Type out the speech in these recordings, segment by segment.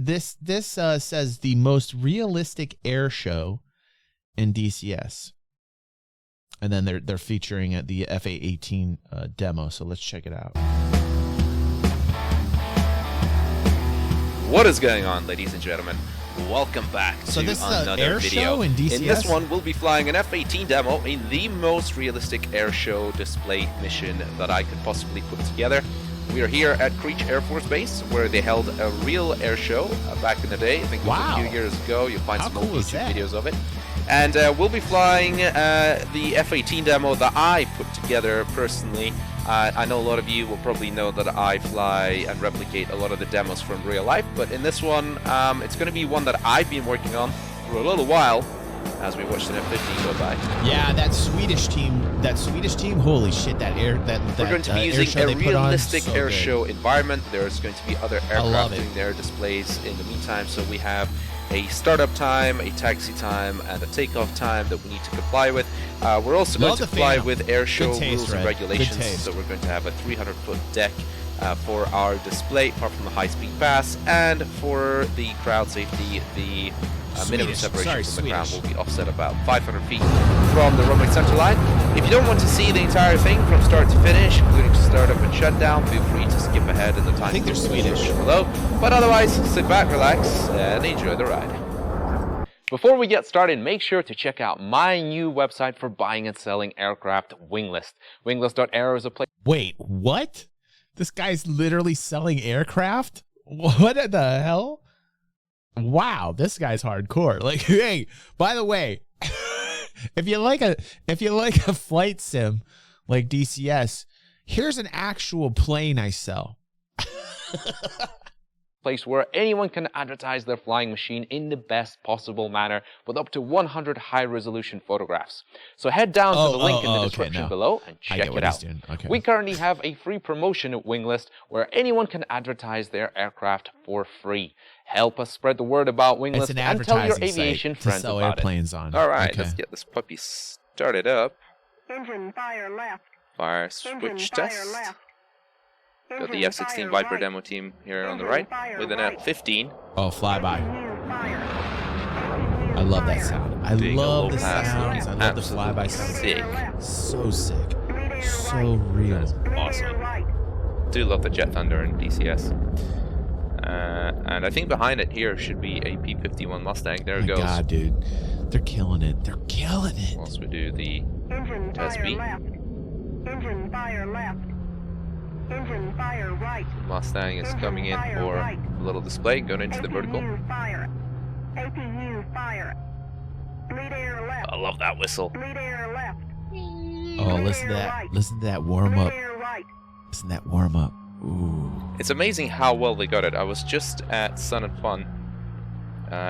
This says the most realistic air show in DCS. And then they're featuring at the A-18 demo, so let's check it out. What is going on, ladies and gentlemen? Welcome back to another air video. Show in DCS? In this one, we'll be flying an F-18 demo in the most realistic air show display mission that I could possibly put together. We are here at Creech Air Force Base, where they held a real air show back in the day. I think it was a few years ago. You'll find some old YouTube videos of it. And we'll be flying the F-18 demo that I put together personally. I know a lot of you will probably know that I fly and replicate a lot of the demos from real life, but in this one, it's going to be one that I've been working on for a little while as we watch the F-15 go by. Yeah, that Swedish team, holy shit, we're going to be using a realistic air show environment. There's going to be other aircraft doing their displays in the meantime, so we have a startup time, a taxi time, and a takeoff time that we need to comply with. We're also going to comply with air show rules and regulations, so we're going to have a 300-foot deck for our display, apart from the high-speed pass, and for the crowd safety, the minimum separation from the ground will be offset about 500 feet from the runway center line. If you don't want to see the entire thing from start to finish, including startup and shutdown, feel free to skip ahead in the time. I think they're Swedish below, but otherwise, sit back, relax, and enjoy the ride. Before we get started, make sure to check out my new website for buying and selling aircraft, Winglist. Winglist.aero is a place. Wait, what? This guy's literally selling aircraft? What the hell? Wow, this guy's hardcore. Like, hey, by the way, if you like a flight sim like DCS, here's an actual plane I sell. Place where anyone can advertise their flying machine in the best possible manner with up to 100 high-resolution photographs. So head down to the link in the description below and check it out. Okay. We currently have a free promotion at Winglist where anyone can advertise their aircraft for free. Help us spread the word about Winglist and tell your aviation friends about it. All right, let's get this puppy started up. Engine fire left. Fire switch test. Got the F-16 Viper demo team here on the right with an F-15. Oh, flyby. I love that sound. I love the sounds. I love the flyby sound. Sick. So sick. So real. That's awesome. Do love the Jet Thunder in DCS. And I think behind it here should be a P-51 Mustang. There it goes. God, dude. They're killing it. They're killing it. Once we do the SB. Engine fire left. Engine fire right. Mustang is coming in for a little display, going into the vertical. Fire. APU fire. Lead air left. I love that whistle. Lead air left. Oh, listen to that. Listen to that warm up. Listen to that warm up. Ooh. It's amazing how well they got it. I was just at Sun and Fun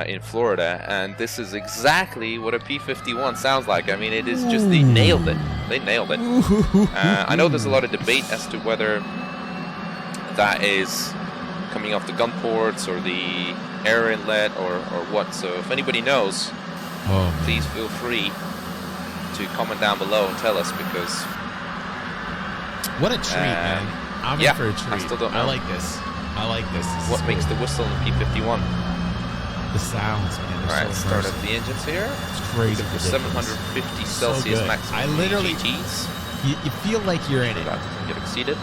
in Florida, and this is exactly what a P-51 sounds like. I mean, it is just, they nailed it. They nailed it. I know there's a lot of debate as to whether that is coming off the gun ports or the air inlet or what. So if anybody knows, please feel free to comment down below and tell us, because what a treat, man. I'm in for a treat. I still don't know. I like this. I like this. What makes the whistle in the P-51? The sounds, man. All right, start up the engines here. It's crazy. For 750 Celsius maximum. I literally, you feel like you're in it. That doesn't get exceeded.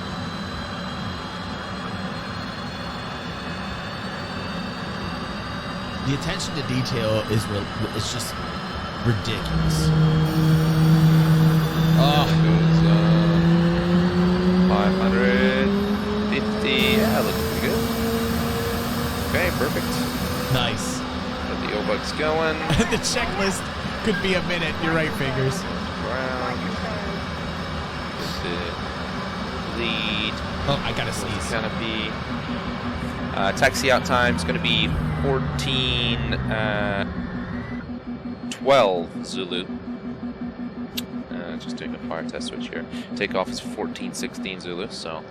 The attention to detail is just ridiculous. Oh, goes 550. Yeah, looks pretty good. Okay, perfect. Nice. Got the O-bugs going. The checklist could be a minute. You're right, fingers. Ground. Lead. Oh, I gotta sneeze. Canopy. Taxi out time is going to be 14:12 Zulu. Just doing a fire test switch here. Takeoff is 14:16 Zulu, so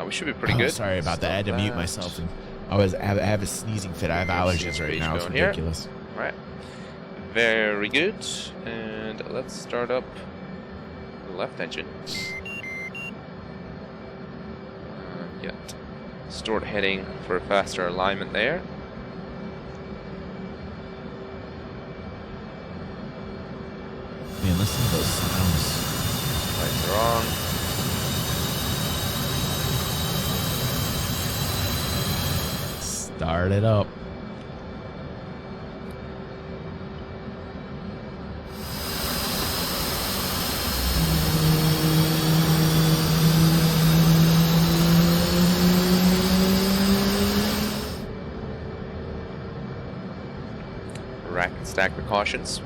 we should be pretty good. Sorry about that. I had to mute myself. And I have a sneezing fit. I have allergies right now. It's ridiculous. All right. Very good. And let's start up the left engine. Get stored heading for a faster alignment there. Man, listen to those sounds. Lights are on. Start it up. Rack and stack precautions.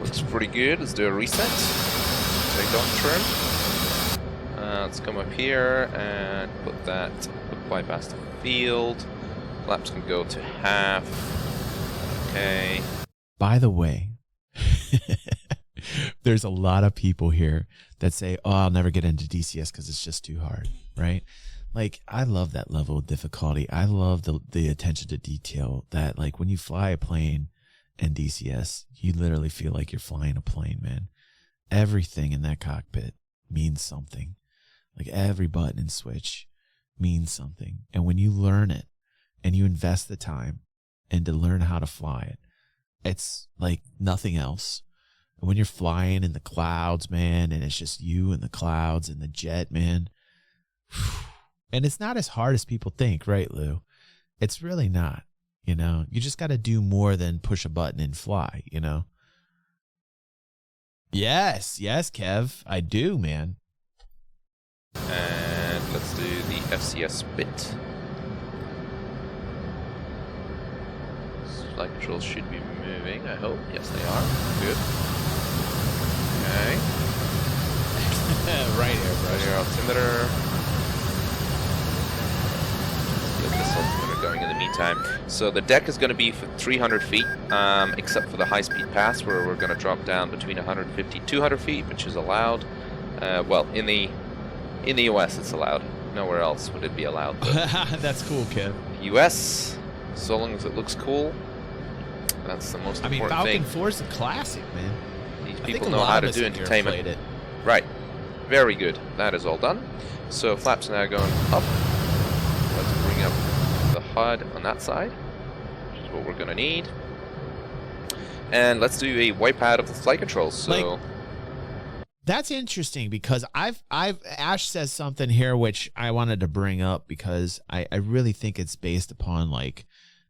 Looks pretty good. Let's do a reset. Take off trim. Let's come up here and put that bypass the field. Flaps can go to half. Okay. By the way, there's a lot of people here that say, oh, I'll never get into DCS because it's just too hard, right? Like, I love that level of difficulty. I love the attention to detail that, like, when you fly a plane in DCS, you literally feel like you're flying a plane, man. Everything in that cockpit means something. Like, every button and switch means something. And when you learn it and you invest the time and to learn how to fly it, it's like nothing else. And when you're flying in the clouds, man, and it's just you and the clouds and the jet, man. And it's not as hard as people think, right, Lou? It's really not, you know? You just got to do more than push a button and fly, you know? Yes, Kev. I do, man. And let's do the FCS bit. Flight controls should be moving, I hope. Yes, they are. Good. Okay. Right here, bro. Right here, altimeter. Get this altimeter going in the meantime. So the deck is going to be for 300 feet, except for the high-speed pass, where we're going to drop down between 150 and 200 feet, which is allowed. Well, in the US, it's allowed. Nowhere else would it be allowed. That's cool, Kev. US, so long as it looks cool, that's the most important thing. Falcon 4 is a classic, man. These people know how to do entertainment. Right. Very good. That is all done. So flaps are now going up. Let's bring up the HUD on that side, which is what we're going to need. And let's do a wipe out of the flight controls. So. That's interesting because Ash says something here which I wanted to bring up because I really think it's based upon like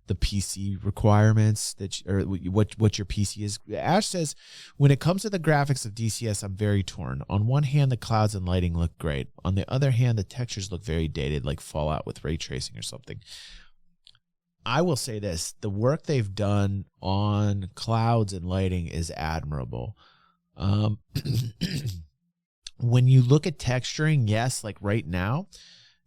the PC requirements or what your PC is. Ash says, when it comes to the graphics of DCS, I'm very torn. On one hand, the clouds and lighting look great. On the other hand, the textures look very dated, like Fallout with ray tracing or something. I will say this, the work they've done on clouds and lighting is admirable. When you look at texturing, yes, like right now,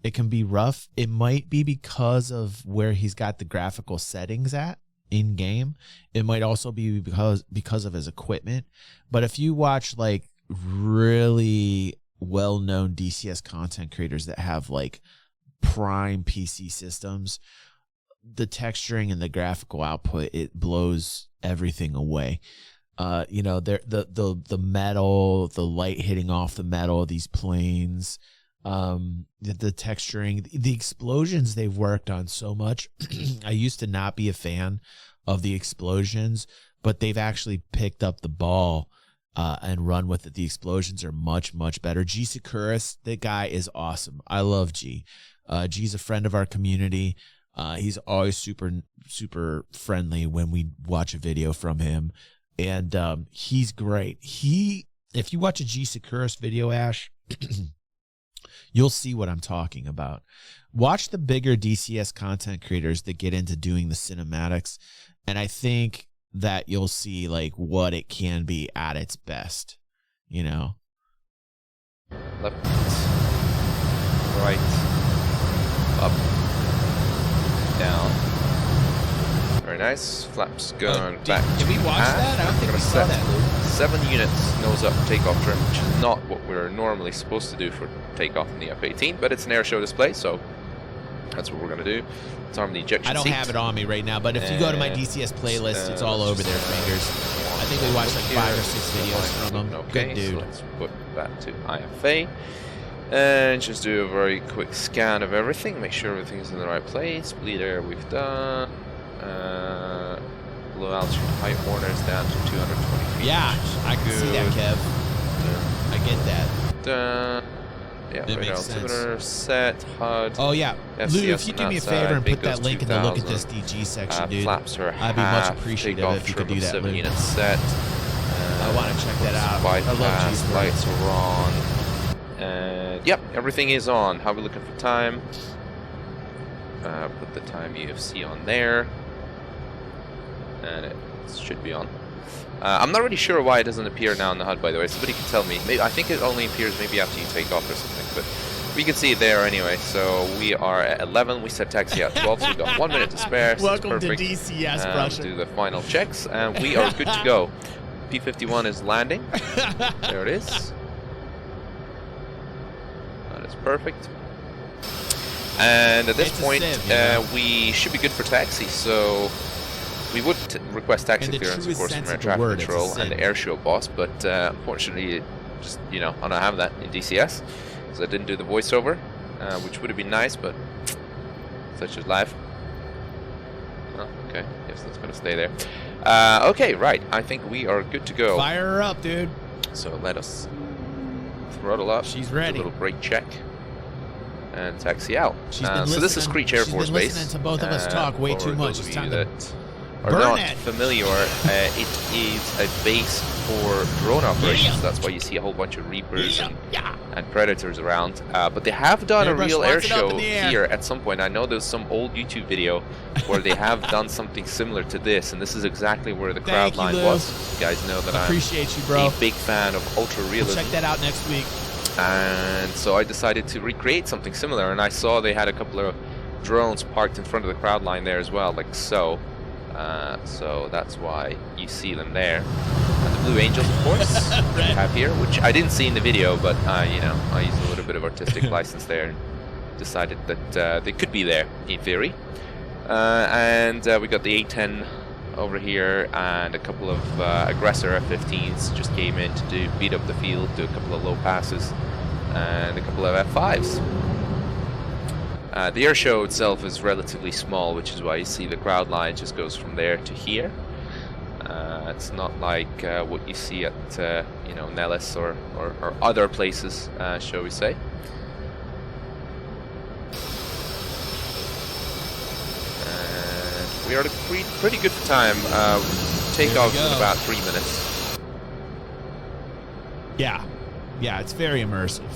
it can be rough. It might be because of where he's got the graphical settings at in game. It might also be because of his equipment. But if you watch like really well-known DCS content creators that have like prime PC systems, the texturing and the graphical output, it blows everything away. You know, the metal, the light hitting off the metal of these planes, the texturing, the explosions they've worked on so much. I used to not be a fan of the explosions, but they've actually picked up the ball and run with it. The explosions are much, much better. G Sakuras, that guy is awesome. I love G. G's a friend of our community. He's always super friendly when we watch a video from him. And he's great. If you watch a G Sakuras video, Ash, you'll see what I'm talking about. Watch the bigger DCS content creators that get into doing the cinematics, and I think that you'll see like what it can be at its best. You know, left, right, up, down. Very nice. Flaps going back. Did we watch that? I don't think we saw that, Luke. 7 units nose up takeoff trim, which is not what we're normally supposed to do for takeoff in the F-18, but it's an airshow display, so that's what we're going to do. Let's arm the ejection seat. I don't have it on me right now, but if you go to my DCS playlist, it's all over there, fingers. I think we watched like 5 or 6 videos from him. Okay, good dude. So let's put that to IFA. And just do a very quick scan of everything, make sure everything's in the right place. Bleed air we've done. low altitude height warners down to 220 feet. Yeah, I can see that, Kev. I get that. Yeah, That right, makes altimeter set, HUD. Oh yeah, FCS Lou, if you do me a favor and put that link in the look at this 2000. DG section, dude, Flaps are I'd be much appreciative takeoff if you could do that, 7 Lou. units set. I want to check that out. I love Bypass, G-Sport. lights are on. And yep, everything is on. How are we looking for time? Put the time UFC on there. And it should be on. I'm not really sure why it doesn't appear now in the HUD, by the way. Somebody can tell me. Maybe, I think it only appears maybe after you take off or something, but we can see it there anyway. So we are at 11. We set taxi at 12, so we've got 1 minute to spare. So Welcome to DCS, Russia. Do the final checks, and we are good to go. P-51 is landing. There it is. That is perfect. And at this point, we should be good for taxi. So we would request taxi clearance, of course, from air traffic control and the Airshow boss, but unfortunately, just I don't have that in DCS, because I didn't do the voiceover, which would have been nice, but such is life. Oh, okay, yes, that's gonna stay there. Okay, right. I think we are good to go. Fire her up, dude. So let us throttle up. She's ready. Do a little brake check. And taxi out. So this is Screech Air Force Base. Listening to both of us talk way too much. It's time to are not familiar, it is a base for drone operations. That's why you see a whole bunch of Reapers and Predators around. But they have done a real air show here at some point. I know there's some old YouTube video where they have done something similar to this, and this is exactly where the crowd line was. You guys know that I'm a big fan of ultra realism. We'll check that out next week. And so I decided to recreate something similar, and I saw they had a couple of drones parked in front of the crowd line there as well, like so. So that's why you see them there. And the Blue Angels, of course, we have here, which I didn't see in the video, but I used a little bit of artistic license there and decided that they could be there in theory. And we got the A-10 over here, and a couple of aggressor F-15s just came in to beat up the field, do a couple of low passes, and a couple of F-5s. The air show itself is relatively small, which is why you see the crowd line just goes from there to here. It's not like what you see at Nellis or other places, shall we say. We are pretty good for time. Takeoff in about 3 minutes. Yeah, it's very immersive.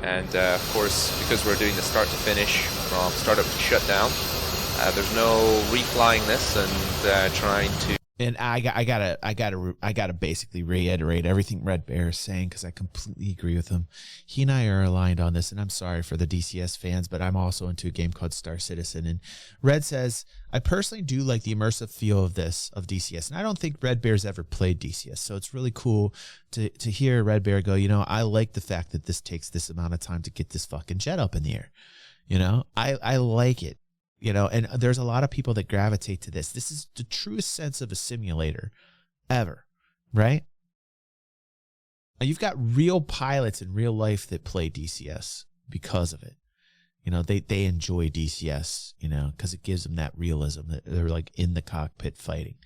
And of course, because we're doing the start to finish from startup to shutdown, there's no reflying this and trying to. And I gotta basically reiterate everything Red Bear is saying, because I completely agree with him. He and I are aligned on this, and I'm sorry for the DCS fans, but I'm also into a game called Star Citizen. And Red says, I personally do like the immersive feel of DCS, and I don't think Red Bear's ever played DCS, so it's really cool to hear Red Bear go, I like the fact that this takes this amount of time to get this fucking jet up in the air. I like it. And there's a lot of people that gravitate to this. This is the truest sense of a simulator ever, right? You've got real pilots in real life that play DCS because of it. They enjoy DCS, because it gives them that realism that they're like in the cockpit fighting.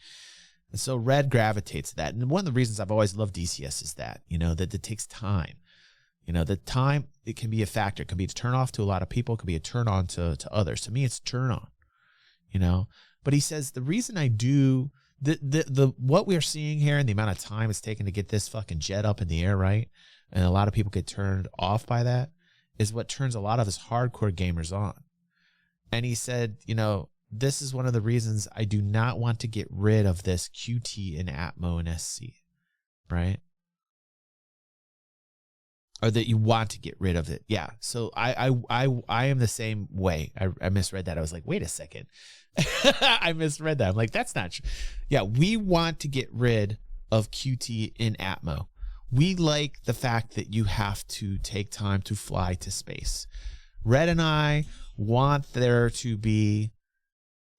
And so Red gravitates to that. And one of the reasons I've always loved DCS is that, that it takes time. The time, it can be a factor. It can be a turn off to a lot of people. It can be a turn on to others. To me, it's a turn on, But he says the reason I do, what we're seeing here and the amount of time it's taken to get this fucking jet up in the air, right? And a lot of people get turned off by that, is what turns a lot of us hardcore gamers on. And he said, this is one of the reasons I do not want to get rid of this QT and Atmo and SC, right? Or that you want to get rid of it. Yeah. So I am the same way. I misread that. I was like, wait a second. I misread that. I'm like, that's not true. Yeah, we want to get rid of QT in Atmo. We like the fact that you have to take time to fly to space. Red and I want there to be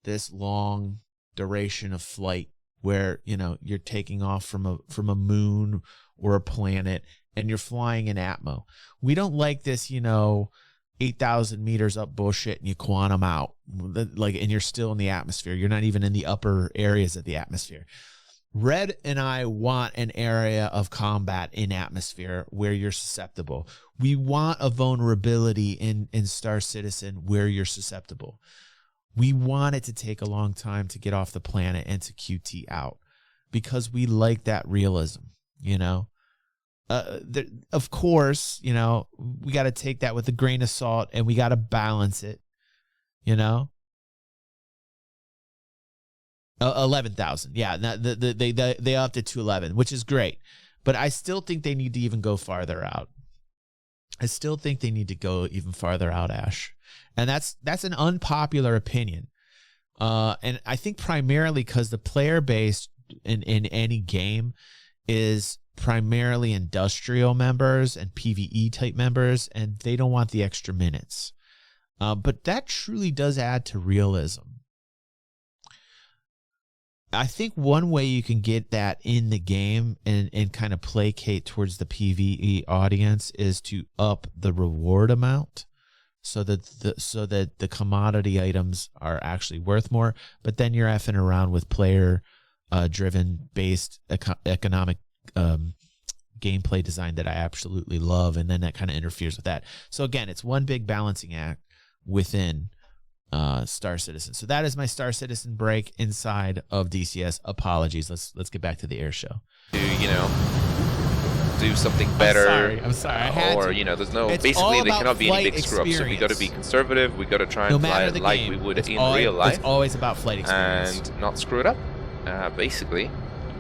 this long duration of flight where, you're taking off from a moon or a planet and you're flying in Atmo. We don't like this, 8,000 meters up bullshit and you quantum out, like, and you're still in the atmosphere. You're not even in the upper areas of the atmosphere. Red and I want an area of combat in atmosphere where you're susceptible. We want a vulnerability in Star Citizen where you're susceptible. We want it to take a long time to get off the planet and to QT out because we like that realism, you know? Of course, you know, we got to take that with a grain of salt and we got to balance it, you know? 11,000. Yeah, they upped it to 11, which is great. But I still think they need to even go farther out. I still think they need to go even farther out, Ash. And that's an unpopular opinion. And I think primarily because the player base in any game is primarily industrial members and PvE type members, and they don't want the extra minutes. But that truly does add to realism. I think one way you can get that in the game and kind of placate towards the PvE audience is to up the reward amount so that the commodity items are actually worth more. But then you're effing around with player driven based economic gameplay design that I absolutely love, and then that kind of interferes with that. So again, it's one big balancing act within Star Citizen. So that is my Star Citizen break inside of DCS. Apologies. Let's get back to the air show. Do something better. I'm sorry. I had or to. You know, there's no. It's basically, there cannot be any big experience. screw ups. So we got to be conservative. We got to try and fly it like we would in real life. It's always about flight experience and not screw it up. Basically,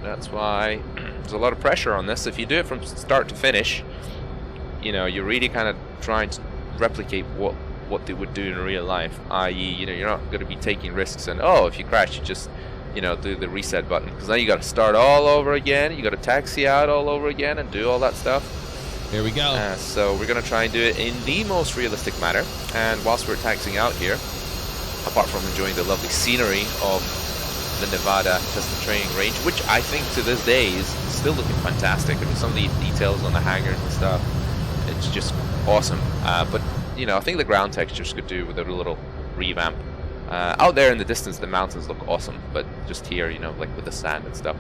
that's why there's a lot of pressure on this. If you do it from start to finish, you know, you're really kind of trying to replicate what they would do in real life, i.e., you know, you're not going to be taking risks and, oh, if you crash, you just, you know, do the reset button, because now you got to start all over again, you got to taxi out all over again and do all that stuff. Here we go. So we're going to try and do it in the most realistic manner, and whilst we're taxiing out here, apart from enjoying the lovely scenery of the Nevada test and training range, which I think to this day is still looking fantastic. I mean, some of the details on the hangars and stuff, it's just awesome. But you know, I think the ground textures could do with a little revamp. Out there in the distance, the mountains look awesome, but just here, you know, like with the sand and stuff.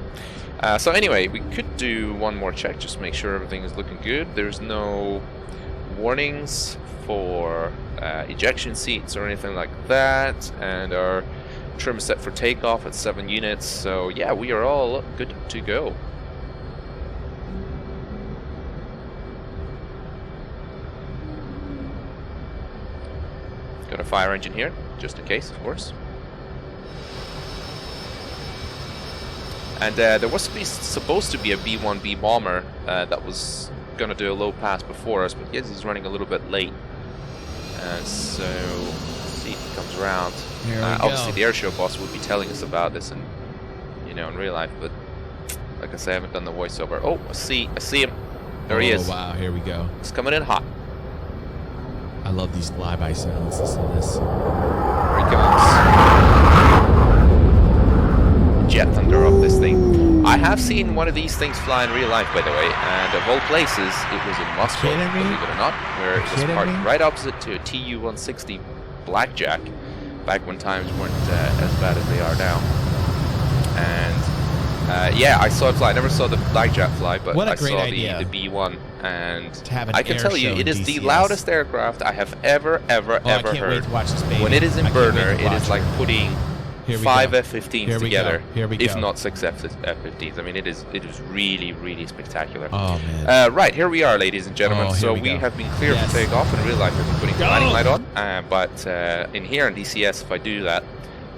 So anyway, we could do one more check, just make sure everything is looking good. There's no warnings for ejection seats or anything like that, and our trim is set for takeoff at 7 units. So yeah, we are all good to go. Got a fire engine here, just in case, of course. And there was supposed to be a B-1B bomber that was going to do a low pass before us, but yes, he's running a little bit late. So, let's see if he comes around. Obviously, the airshow boss would be telling us about this, in, you know, in real life. But like I say, I haven't done the voiceover. Oh, I see him. There he is. Oh wow, here we go. He's coming in hot. I love these flyby sounds. Listen to this. There he comes. Jet thunder up this thing. I have seen one of these things fly in real life, by the way, and of all places, it was in Moscow, believe it or not, where it was parked right opposite to a Tu-160 Blackjack, back when times weren't as bad as they are now. And yeah, I saw it fly. I never saw the Blackjack fly, but I saw the B-1, and I can tell you, it is the loudest aircraft I have ever heard. When it is in burner, it is like putting 5 F-15s together, if not 6 F-15s. I mean, it is really, really spectacular. Oh man! Right, here we are, ladies and gentlemen. So we have been cleared for takeoff. In real life, I've been putting the landing light on, but in here in DCS, if I do that,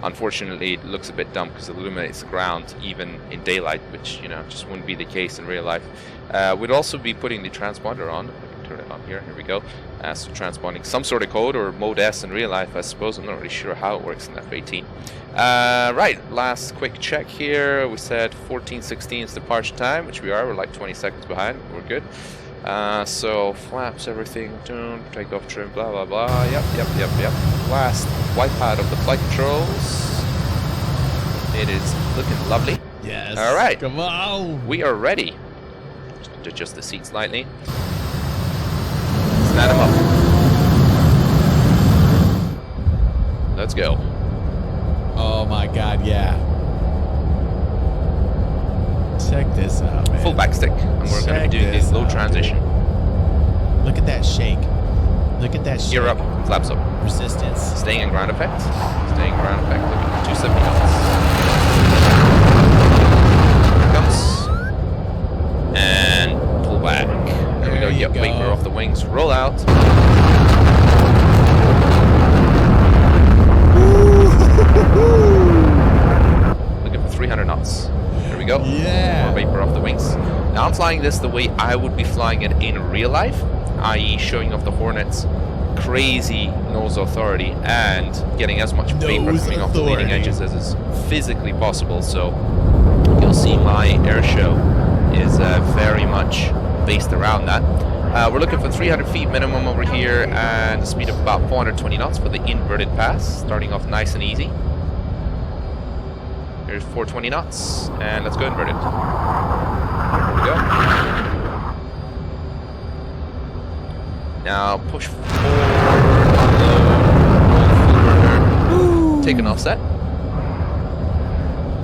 unfortunately, it looks a bit dumb because it illuminates the ground even in daylight, which, you know, just wouldn't be the case in real life. We'd also be putting the transponder on. I can turn it on here. Here we go. So transponding some sort of code, or mode S in real life, I suppose. I'm not really sure how it works in F-18. Right, last quick check here. We said 14:16 is departure time, which we are. We're like 20 seconds behind. We're good. So flaps, everything tuned, takeoff trim, blah blah blah. Yep. Last wipeout of the flight controls. It is looking lovely. Yes. All right. Come on. We are ready. Just adjust the seat slightly. Stand them up. Let's go. Oh my God, yeah. Check this out, man. Full back stick. And we're going to be doing this low transition. Look at that shake. Look at that shake. Gear up, flaps up. Resistance. Staying in ground effect. Staying in ground effect. Looking at 270 knots. Here it comes. And pull back. There we go. Get vapor off the wings. Roll out. Looking for 300 knots. There we go. Yeah. More vapor off the wings. Now I'm flying this the way I would be flying it in real life, i.e. showing off the Hornet's crazy nose authority and getting as much vapor coming off the leading edges as is physically possible. So you'll see my Airshow is very much based around that. We're looking for 300 feet minimum over here and a speed of about 420 knots for the inverted pass, starting off nice and easy. Here's 420 knots, and let's go inverted. There we go. Now push forward, unload, take an offset.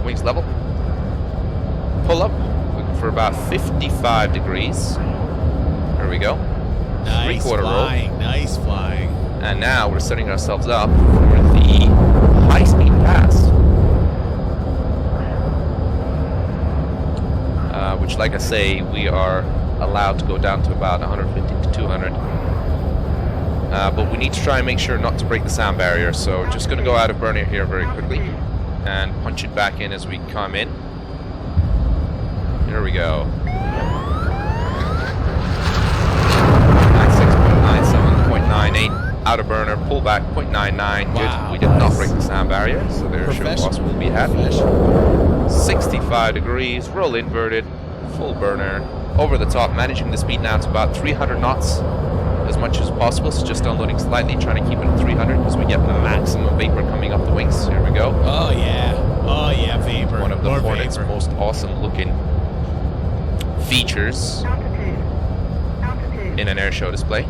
Wings level. Pull up, looking for about 55 degrees. There we go. Nice flying, nice flying. And now we're setting ourselves up for the high-speed pass. Which, like I say, we are allowed to go down to about 150 to 200. But we need to try and make sure not to break the sound barrier. So just going to go out of burner here very quickly and punch it back in as we come in. Here we go. 0.98, out of burner, pull back, 0.99, good. Wow, we did not break the sound barrier, so the Airshow loss will be had. 65 degrees, roll inverted, full burner, over the top, managing the speed now to about 300 knots, as much as possible, so just unloading slightly, trying to keep it at 300, because we get the maximum vapor coming off the wings. Here we go. Oh yeah, vapor. One of the Hornet's most awesome looking features in an Airshow display.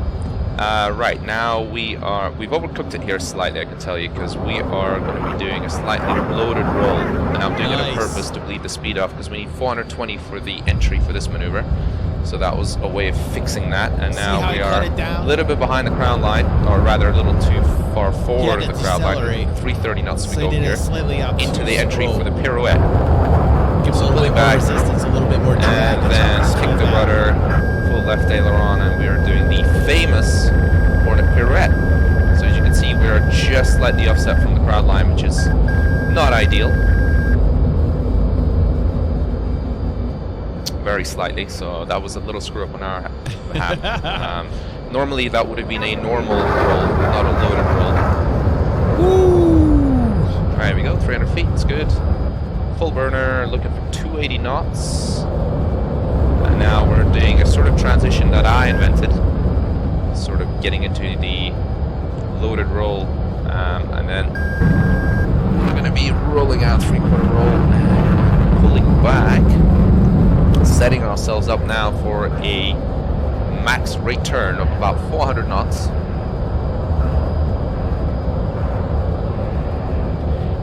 Right, now we've overcooked it here slightly, I can tell you, because we are going to be doing a slightly loaded roll, and I'm doing it on purpose to bleed the speed off, because we need 420 for the entry for this maneuver. So that was a way of fixing that, and now we are a little bit behind the crown line, or rather a little too far forward of the crown line. 330 knots we go here into the entry for the pirouette. Gives a little bit more resistance, a little bit more drag, and then kick the rudder, full left aileron, and we are doing the famous Hornet pirouette. So as you can see, we are just slightly offset from the crowd line, which is not ideal. Very slightly, so that was a little screw up on our behalf. Normally that would have been a normal roll, not a loaded roll. Woo! There we go, 300 feet, it's good. Full burner, looking for 280 knots. And now we're doing a sort of transition that I invented, sort of getting into the loaded roll, and then we're going to be rolling out 3/4 roll, pulling back, setting ourselves up now for a max rate turn of about 400 knots.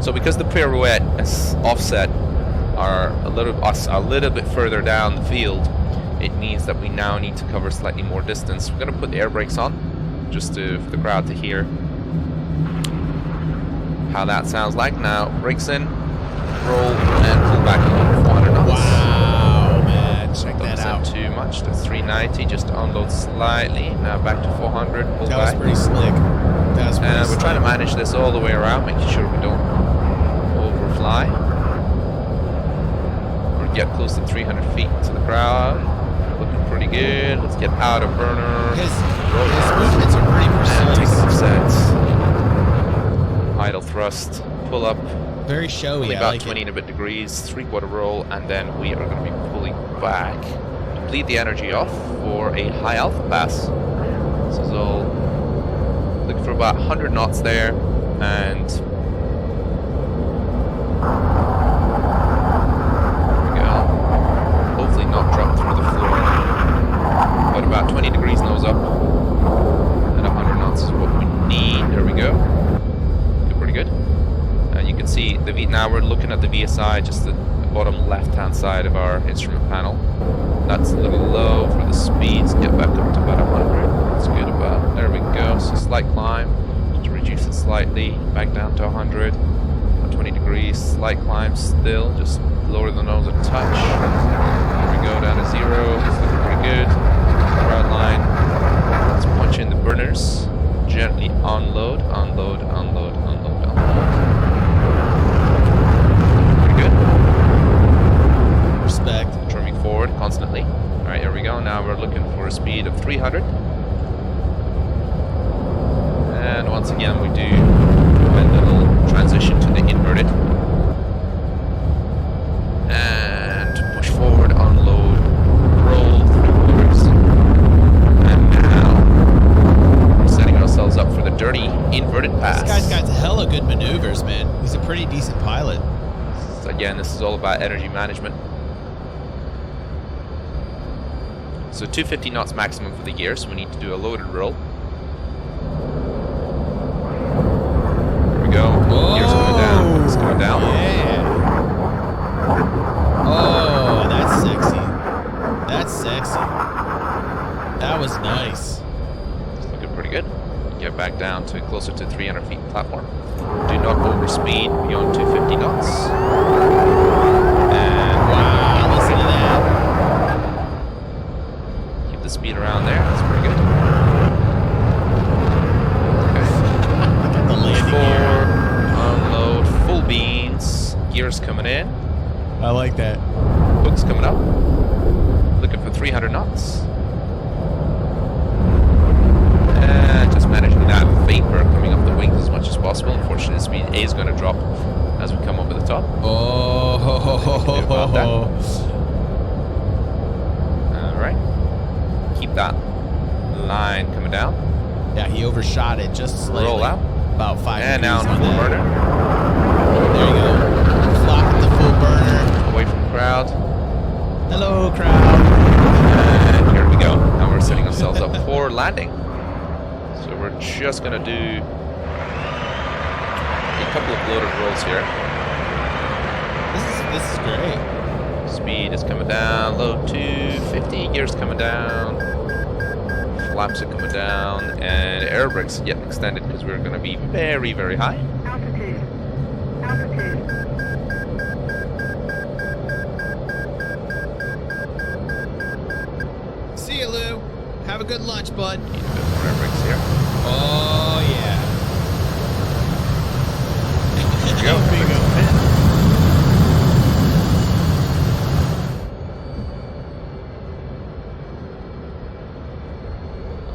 So because the pirouette is offset are a little bit further down the field, it means that we now need to cover slightly more distance. We're going to put the air brakes on, just for the crowd to hear how that sounds like. Now, brakes in, roll, and pull back over 400 knots. Wow, man, check that out. Too much, that's 390, just unload slightly. Now back to 400, pull back. That was pretty slick. And we're trying to manage this all the way around, making sure we don't overfly. Or get close to 300 feet to the crowd. Looking pretty good. Let's get out of burner. His movements are pretty precise. Take an offset. Idle thrust. Pull up. Very showy. About like 20 and a bit degrees. 3/4 roll, and then we are going to be pulling back to bleed the energy off for a high alpha pass. This is all looking for about 100 knots there, and not drop through the floor, but about 20 degrees nose up, and 100 knots is what we need. There we go. Pretty good. see the now we're looking at the VSI, just the bottom left-hand side of our instrument panel. That's a little low for the speeds. Get back up to about 100. That's good. About there we go. So slight climb. Just reduce it slightly. Back down to 100. 20 degrees. Slight climb still. Just lower the nose a touch. There we go. Down to 0. It's looking pretty good. Right line. Let's punch in the burners. Gently unload, unload, unload, unload, unload. Pretty good. Respect. Trimming forward constantly. Alright, here we go. Now we're looking for a speed of 300. And once again we do a little transition to the inverted. And push forward, unload, roll through quarters. And now we're setting ourselves up for the dirty inverted pass. This guy's got hella good maneuvers, man. He's a pretty decent pilot. So again, this is all about energy management. So 250 knots maximum for the gear, so we need to do a loaded roll. There we go. Gears coming down. It's coming down. Yeah. Oh, that's sexy. That's sexy. That was nice. It's looking pretty good. Get back down to closer to 300 feet platform. Do not overspeed beyond 250 knots. And wow, listen to that. Keep the speed around there. That's pretty good. Look at the landing Forward, unload, full beans. Gears coming in. I like that. Hooks coming up. Looking for 300 knots. And just managing that vapor coming up the wings as much as possible. Unfortunately, the speed is going to drop as we come over the top. Oh, Alright. Keep that line coming down. yeah, he overshot it just slightly. Roll out. About 5 And degrees now on full that. burner. There you go. Flopping the full burner. Away from the crowd. Hello, crowd. And here we go. Now we're setting ourselves up for landing. So we're just going to do a couple of loaded rolls here. This is great. Speed is coming down, low 250, gears coming down, flaps are coming down, and air brakes getting extended because we're going to be very, very high. Altitude. Altitude. See you, Lou. Have a good lunch, bud. Need a bit more air brakes here. Oh, yeah. There we go. Bingo.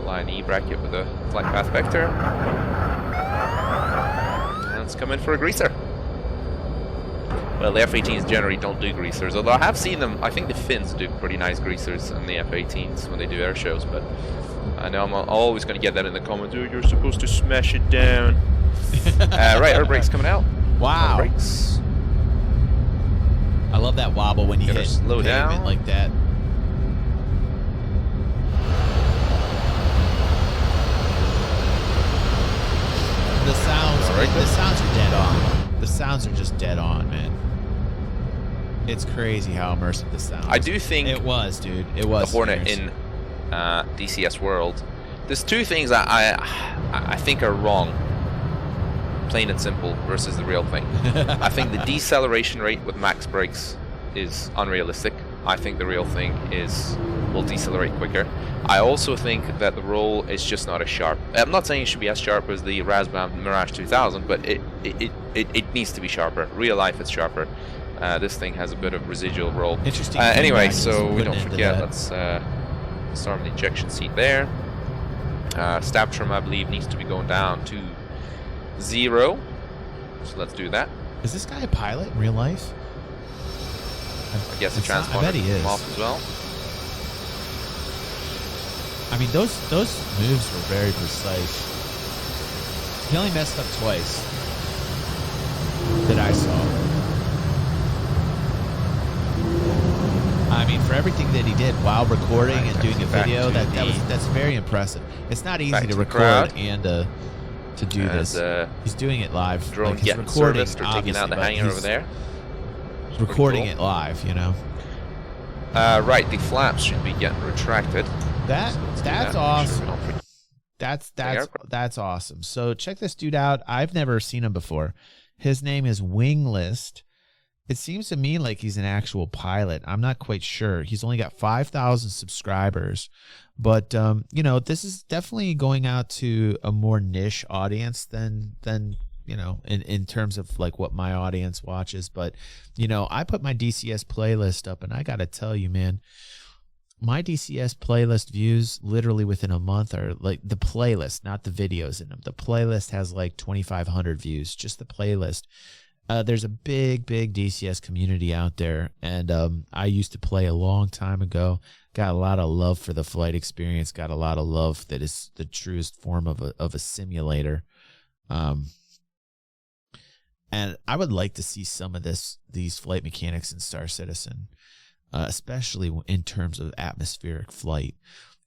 Align the E-bracket with the flight path vector. And let's come in for a greaser. Well, the F-18s generally don't do greasers, although I have seen them. I think the Finns do pretty nice greasers on the F-18s when they do air shows, but I know I'm always going to get that in the comments. Oh, you're supposed to smash it down. Right, air brakes coming out. Wow. Air brakes. I love that wobble when you Gotta hit slow pavement down. like that. The sounds, All right, the good. sounds are dead on. The sounds are just dead on, man. It's crazy how immersive the sound. I do think it was, dude. It was. the Hornet serious. in DCS world. There's two things I think are wrong. Plain and simple versus the real thing. I think the deceleration rate with max brakes is unrealistic. I think the real thing is we'll decelerate quicker. I also think that the roll is just not as sharp. I'm not saying it should be as sharp as the Razbam Mirage 2000, but it needs to be sharper. Real life, it's sharper. This thing has a bit of residual roll. Interesting. Anyway, feedback. so we Putting don't into forget. that. Let's start the ejection seat there. Stab trim, I believe, needs to be going down to 0. So let's do that. Is this guy a pilot in real life? I guess the It's not- I transponder bet he is. off as well. I mean, those moves were very precise. He only messed up twice that I saw. I mean, for everything that he did while recording Right, and doing a back video, to that's very impressive. It's not easy back to to the record crowd. and to do this. He's doing it live. Drone he's getting recording, serviced. They're taking out the hangar over there. Recording it live, you know. Right, the flaps should be getting retracted. That's awesome. That's awesome. So check this dude out. I've never seen him before. His name is Winglist. It seems to me like he's an actual pilot. I'm not quite sure. He's only got 5,000 subscribers, but you know, this is definitely going out to a more niche audience than you know, in terms of like what my audience watches. But you know, I put my DCS playlist up, and I gotta tell you, man, my DCS playlist views literally within a month are like the playlist, not the videos in them. The playlist has like 2,500 views, just the playlist. There's a big DCS community out there, and I used to play a long time ago. Got a lot of love for the flight experience. Got a lot of love that is the truest form of a simulator. And I would like to see some of these flight mechanics in Star Citizen, especially in terms of atmospheric flight.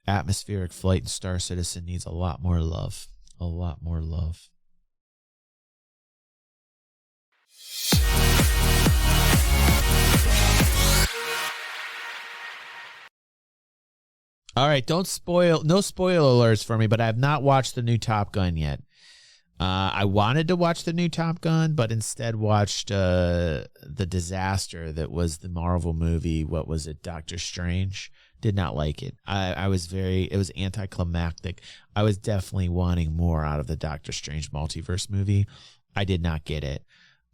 Atmospheric flight in Star Citizen needs a lot more love. A lot more love. All right, no spoiler alerts for me, but I have not watched the new Top Gun yet. I wanted to watch the new Top Gun, but instead watched the disaster that was the Marvel movie. What was it? Doctor Strange. Did not like it. It was anticlimactic. I was definitely wanting more out of the Doctor Strange multiverse movie. I did not get it.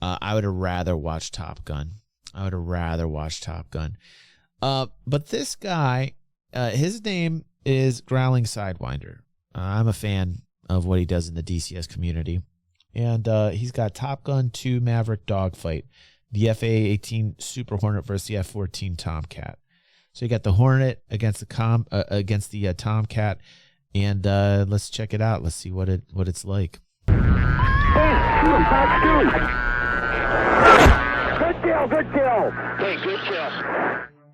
I would have rather watched Top Gun. But this guy, his name is Growling Sidewinder. I'm a fan of what he does in the DCS community. And he's got Top Gun 2 Maverick Dogfight, the A-18 Super Hornet versus the F-14 Tomcat. So you got the Hornet against the Tomcat, and let's check it out. Let's see what it's like. Hey, shoot him, Good kill. Hey, good kill.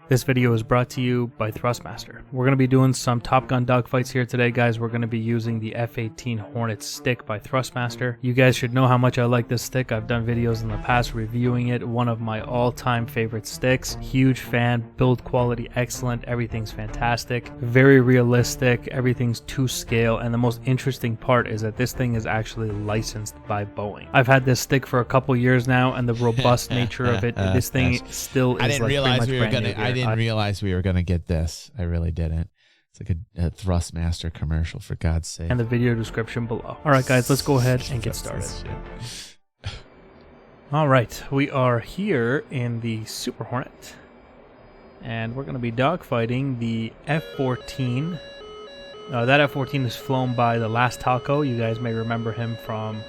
This video is brought to you by Thrustmaster. We're going to be doing some Top Gun dogfights here today, guys. We're going to be using the F-18 Hornet stick by Thrustmaster. You guys should know how much I like this stick. I've done videos in the past reviewing it. One of my all-time favorite sticks. Huge fan. Build quality excellent. Everything's fantastic. Very realistic. Everything's to scale. And the most interesting part is that this thing is actually licensed by Boeing. I've had this stick for a couple years now, and the robust nature of it, this thing still is I didn't like realize pretty much brand new. I didn't realize we were going to get this. I really didn't. It's like a Thrustmaster commercial, for God's sake. And the video description below. All right, guys, let's go ahead and get started. All right, we are here in the Super Hornet, and we're going to be dogfighting the F-14. That F-14 is flown by the Last Taco. You guys may remember him from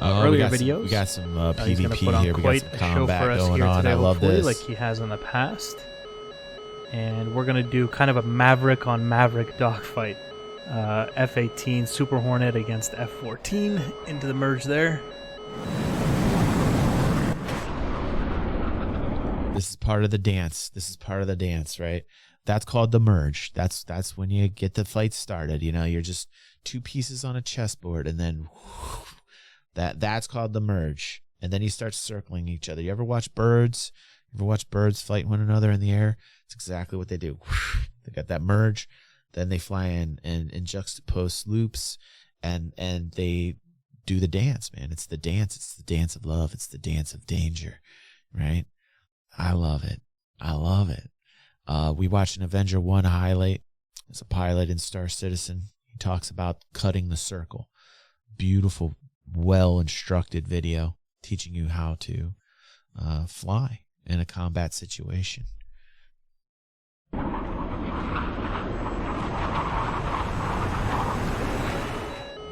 earlier videos. We got some PvP he's gonna put on here. We got quite some a show combat for us going here on. today, I love this. like he has in the past. And we're going to do kind of a Maverick on Maverick dogfight. F-18 Super Hornet against F-14 into the merge there. This is part of the dance. Right? That's called the merge. That's when you get the fight started. You know, you're just two pieces on a chessboard, and then that's called the merge. And then you start circling each other. You ever watch birds? Fight one another in the air? It's exactly what they do. They got that merge, then they fly in juxtaposed loops, and they do the dance, man. It's the dance. It's the dance of love. It's the dance of danger, right? I love it. We watched an Avenger 1 highlight. As a pilot in Star Citizen, he talks about cutting the circle. Beautiful, well-instructed video teaching you how to fly in a combat situation.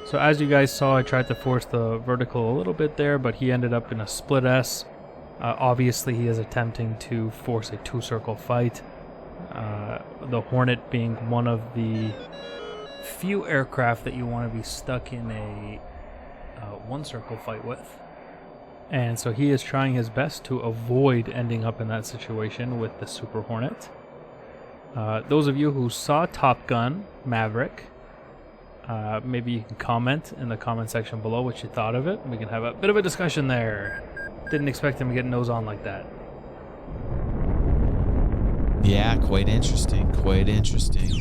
So as you guys saw, I tried to force the vertical a little bit there, but he ended up in a split S. Obviously, he is attempting to force a two-circle fight. The Hornet being one of the few aircraft that you want to be stuck in a one-circle fight with. And so he is trying his best to avoid ending up in that situation with the Super Hornet. Those of you who saw Top Gun Maverick Maybe you can comment in the comment section below what you thought of it. We can have a bit of a discussion there. Didn't expect him to get nose on like that. Yeah, quite interesting. Quite interesting.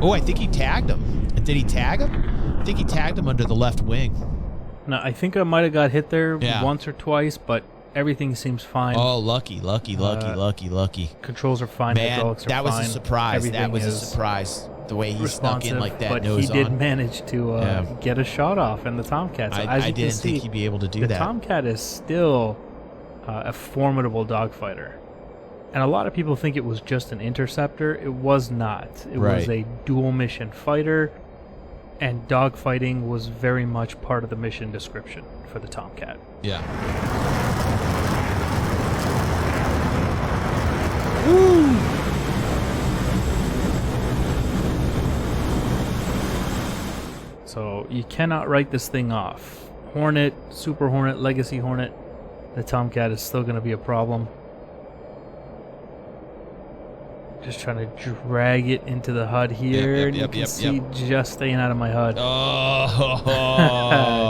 Oh, I think he tagged him. Did he tag him? I think he tagged him under the left wing. No, I think I might have got hit there once or twice, but everything seems fine. Oh, lucky. Controls are fine. Man, hydraulics are that was fine. a surprise. Everything that was a surprise. The way he snuck in like that, but nose he did on. manage to get a shot off in the Tomcat. So as I you didn't can see, think he'd be able to do the that. Tomcat is still a formidable dogfighter. And a lot of people think it was just an interceptor. It was not. It was a dual mission fighter, and dogfighting was very much part of the mission description for the Tomcat. Yeah. Woo! So you cannot write this thing off. Hornet, Super Hornet, Legacy Hornet, the Tomcat is still going to be a problem. Just trying to drag it into the HUD here. You can see just staying out of my HUD. Oh,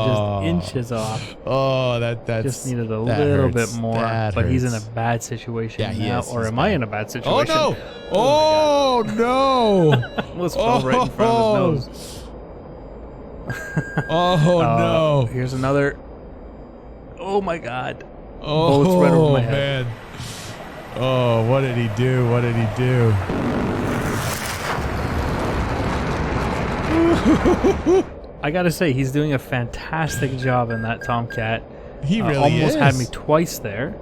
just inches off. Oh, that's just needed a little bit more. But he's in a hurts. bad situation Yeah, he now. is. Or He's am bad. I in a bad situation? Oh no! Oh no! Almost fell right in front of his nose. Oh no! Here's another. Oh my god. Oh, Bullets right over my head. Man. Oh, what did he do? What did he do? I gotta say, he's doing a fantastic job in that Tomcat. He really almost is. had me twice there.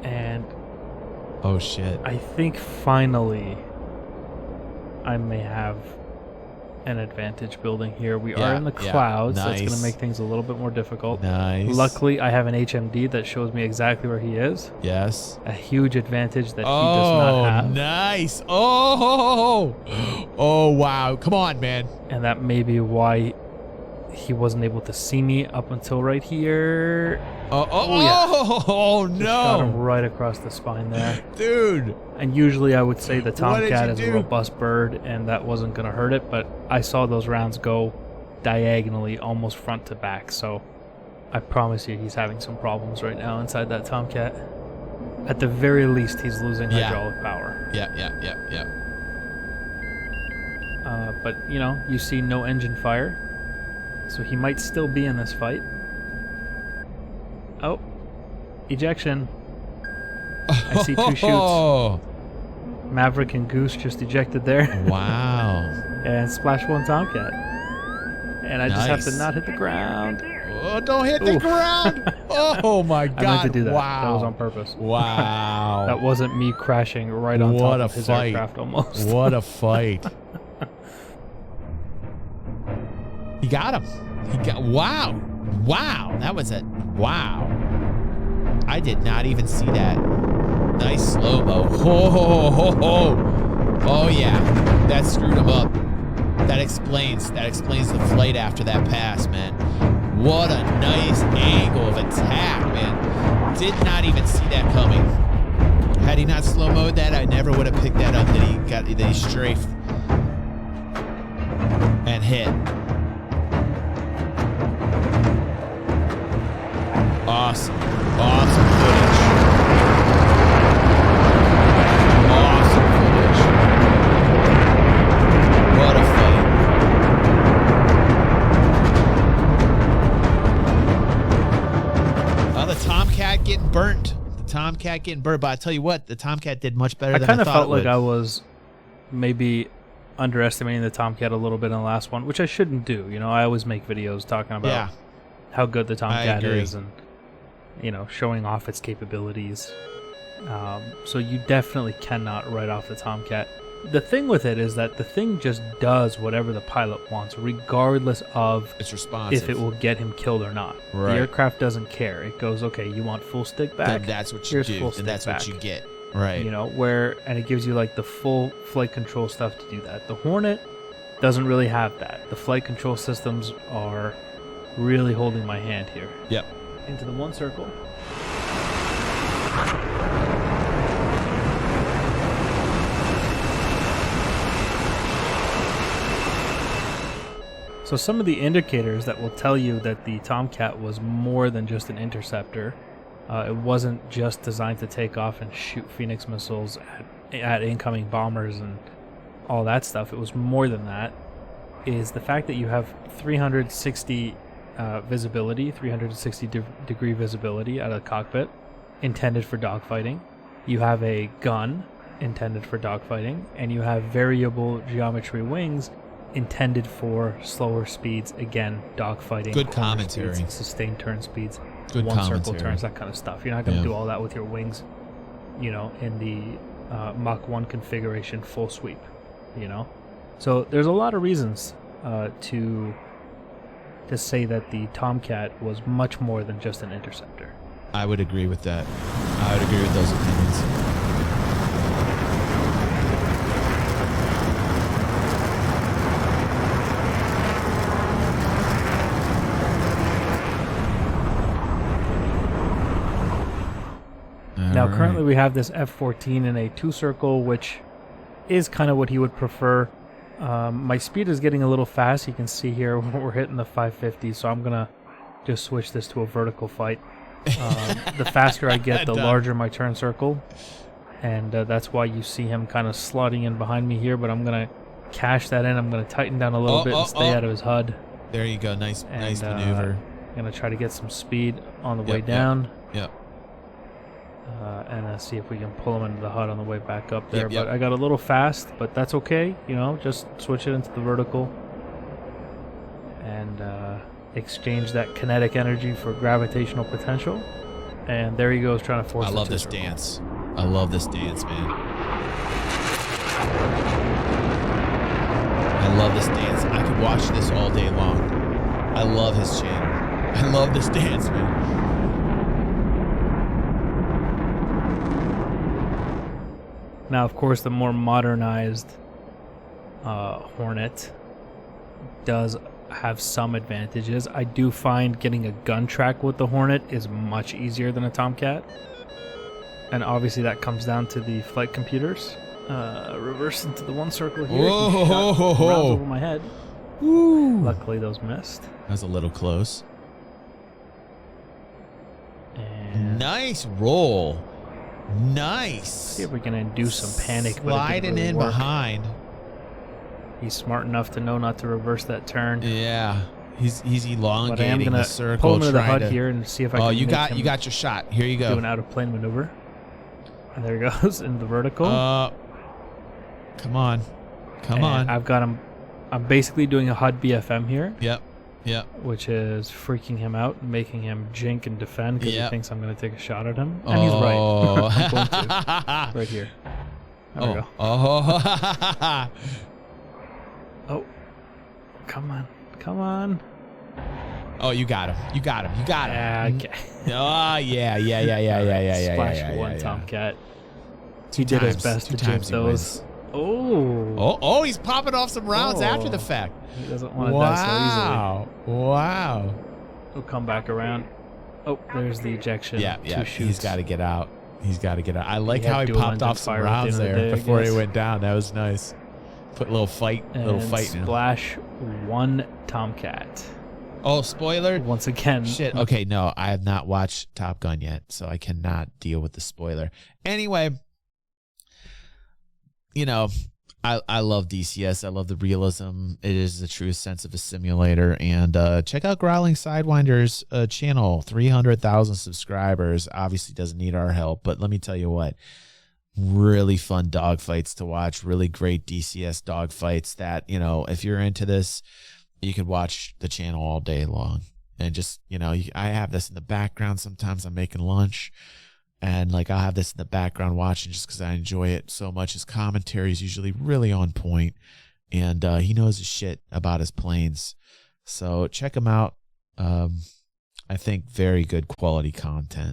And oh shit! I think finally I may have an advantage building here. We are in the clouds, so it's going to make things a little bit more difficult. Nice. Luckily, I have an HMD that shows me exactly where he is. Yes. A huge advantage that he does not have. Nice. Oh, oh, wow. Come on, man. And that may be why he wasn't able to see me up until right here. Oh, no. Shot him right across the spine there. Dude. And usually I would say the Tomcat is a robust bird and that wasn't going to hurt it, but I saw those rounds go diagonally, almost front to back, so I promise you he's having some problems right now inside that Tomcat. At the very least, he's losing hydraulic power. Yeah. But, you know, you see no engine fire, so he might still be in this fight. Oh, ejection. I see two shoots. Maverick and Goose just ejected there. Wow. And splash one Tomcat. And I just have to not hit the ground. Oh, don't hit the ground. Oh my God. I meant to do that. Wow. That was on purpose. Wow. That wasn't me crashing right on top of his aircraft almost. What a fight. He got him. Wow. Wow. That was it. Wow. I did not even see that. Nice slow-mo. Oh yeah. That screwed him up. That explains the flight after that pass, man. What a nice angle of attack, man. Did not even see that coming. Had he not slow-moed that, I never would have picked that up that he strafed and hit. Awesome. Awesome footage. Awesome footage. What a fight. The Tomcat getting burnt. The Tomcat getting burnt. But I tell you what, the Tomcat did much better than I thought it would. I kind of felt like I was maybe underestimating the Tomcat a little bit in the last one, which I shouldn't do. You know, I always make videos talking about how good the Tomcat is and, you know, showing off its capabilities. So you definitely cannot write off the Tomcat. The thing with it is that the thing just does whatever the pilot wants, regardless of it's responsive. If it will get him killed or not. Right. The aircraft doesn't care. It goes, okay, you want full stick back? Then that's what you do. Then that's what you get. Right. You know, and it gives you like the full flight control stuff to do that. The Hornet doesn't really have that. The flight control systems are really holding my hand here. Yep. Into the one circle. So some of the indicators that will tell you that the Tomcat was more than just an interceptor, it wasn't just designed to take off and shoot Phoenix missiles at incoming bombers and all that stuff. It was more than that, is the fact that you have 360 visibility, 360 degree visibility out of the cockpit, intended for dogfighting. You have a gun intended for dogfighting, and you have variable geometry wings intended for slower speeds, again, dogfighting. Good commentary. Speeds, sustained turn speeds, Good one commentary. circle turns, that kind of stuff. You're not going to do all that with your wings, you know, in the Mach 1 configuration full sweep, you know. So there's a lot of reasons to say that the Tomcat was much more than just an interceptor. I would agree with that. I would agree with those opinions. Now, currently we have this F-14 in a 2-circle, which is kind of what he would prefer. My speed is getting a little fast. You can see here we're hitting the 550, so I'm going to just switch this to a vertical fight. The faster I get, the larger my turn circle, and that's why you see him kind of slotting in behind me here, but I'm going to cash that in. I'm going to tighten down a little bit and stay out of his HUD. There you go. Nice maneuver. I'm going to try to get some speed on the way down. Yep. And see if we can pull him into the HUD on the way back up there. But I got a little fast, but that's okay. You know, just switch it into the vertical and exchange that kinetic energy for gravitational potential. And there he goes, trying to force. I love this dance. I love this dance, man. I love this dance. I could watch this all day long. I love his channel. I love this dance, man. Now, of course, the more modernized Hornet does have some advantages. I do find getting a gun track with the Hornet is much easier than a Tomcat. And obviously that comes down to the flight computers. Reverse into the 1 circle here. Rounds over my head. Woo. Luckily those missed. That was a little close. And nice roll. Nice. See if we can induce some panic. Sliding in behind. He's smart enough to know not to reverse that turn. Yeah, he's elongating but I am gonna the circle. Pull him into the HUD here and see if I can. Oh, you got your shot. Here you go. Do an out of plane maneuver. And there he goes in the vertical. Come on, come on. I've got him. I'm basically doing a HUD BFM here. Yep. Which is freaking him out and making him jink and defend because he thinks I'm going to take a shot at him. And he's right. I'm going to. Right here. There we go. Oh. Come on. Come on. Oh, you got him. You got him. You got him. Yeah, okay. Oh, yeah. Splashed one Tomcat. He did his best to jump those. Oh, he's popping off some rounds after the fact. He doesn't want to die so easily. Wow. He'll come back around. Oh, there's the ejection. Yeah. Two shoots. He's got to get out. I like how he popped off some rounds there before he went down. That was nice. Put a little fight. Splash one Tomcat. Oh, spoiler. Once again. Shit. Okay, no, I have not watched Top Gun yet, so I cannot deal with the spoiler. Anyway, you know, I love DCS. I love the realism. It is the truest sense of a simulator. And check out Growling Sidewinder's channel. 300,000 subscribers. Obviously doesn't need our help, but let me tell you what. Really fun dogfights to watch. Really great DCS dogfights that, you know, if you're into this, you could watch the channel all day long. And just, you know, I have this in the background. Sometimes I'm making lunch. And like I'll have this in the background watching just because I enjoy it so much. His commentary is usually really on point, and he knows his shit about his planes. So check him out. I think very good quality content.